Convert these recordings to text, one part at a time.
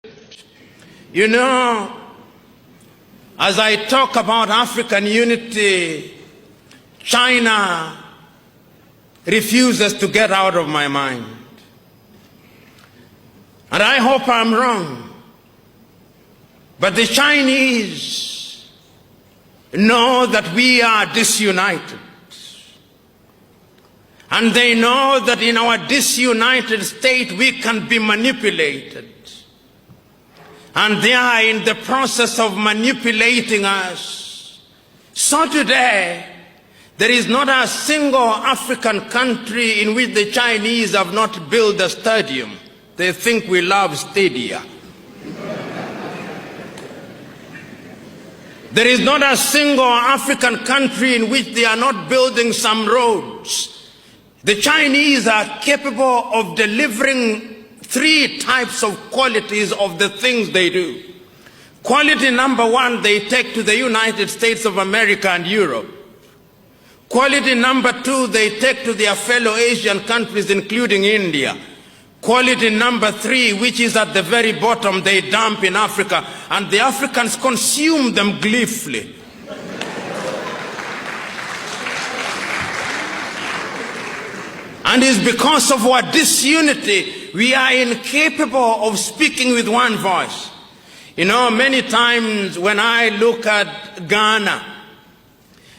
You know, as I talk about African unity, China refuses to get out of my mind. And I hope I'm wrong. But the Chinese know that we are disunited. And they know that in our disunited state we can be manipulated. And they are in the process of manipulating us. So today, there is not a single African country in which the Chinese have not built a stadium. They think we love stadia. There is not a single African country in which they are not building some roads. The Chinese are capable of delivering 3 types of qualities of the things they do. Quality number 1, they take to the United States of America and Europe. Quality number 2, they take to their fellow Asian countries, including India. Quality number 3, which is at the very bottom, they dump in Africa, and the Africans consume them gleefully. And it's because of our disunity, we are incapable of speaking with one voice. You know, many times when I look at Ghana,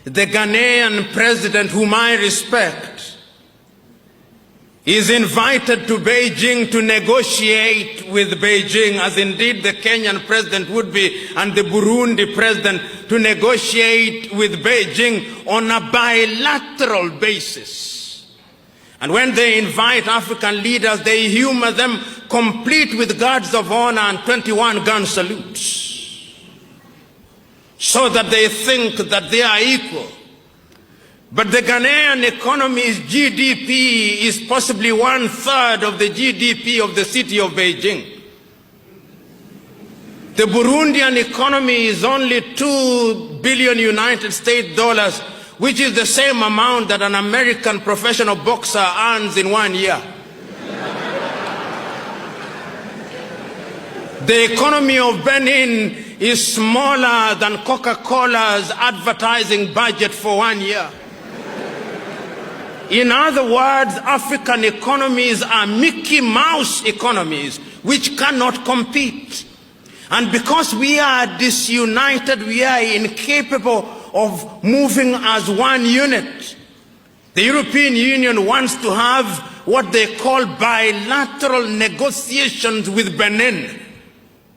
the Ghanaian president, whom I respect, is invited to Beijing to negotiate with Beijing, as indeed the Kenyan president would be, and the Burundi president, to negotiate with Beijing on a bilateral basis. And when they invite African leaders, they humor them complete with guards of honor and 21 gun salutes, so that they think that they are equal. But the Ghanaian economy's GDP is possibly 1/3 of the GDP of the city of Beijing. The Burundian economy is only $2 billion United States dollars, which is the same amount that an American professional boxer earns in 1 year. The economy of Benin is smaller than Coca-Cola's advertising budget for 1 year. In other words, African economies are Mickey Mouse economies which cannot compete. And because we are disunited, we are incapable of moving as one unit. The European Union wants to have what they call bilateral negotiations with Benin.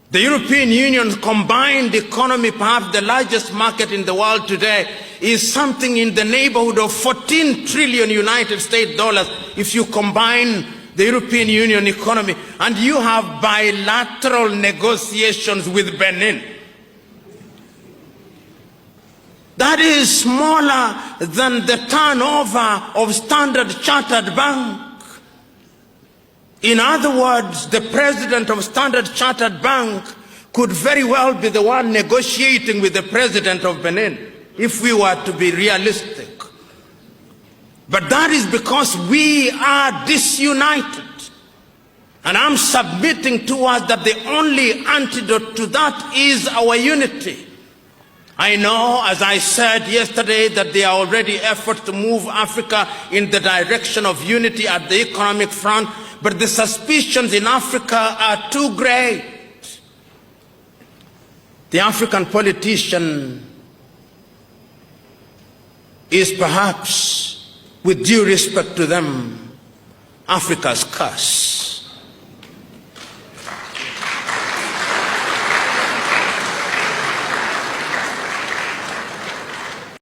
The European Union's combined economy, perhaps the largest market in the world today, is something in the neighborhood of 14 trillion United States dollars if you combine the European Union economy, and you have bilateral negotiations with Benin. That is smaller than the turnover of Standard Chartered Bank. In other words, the president of Standard Chartered Bank could very well be the one negotiating with the president of Benin, if we were to be realistic. But that is because we are disunited. And I'm submitting to us that the only antidote to that is our unity. I know, as I said yesterday, that there are already efforts to move Africa in the direction of unity at the economic front, but the suspicions in Africa are too great. The African politician is perhaps, with due respect to them, Africa's curse.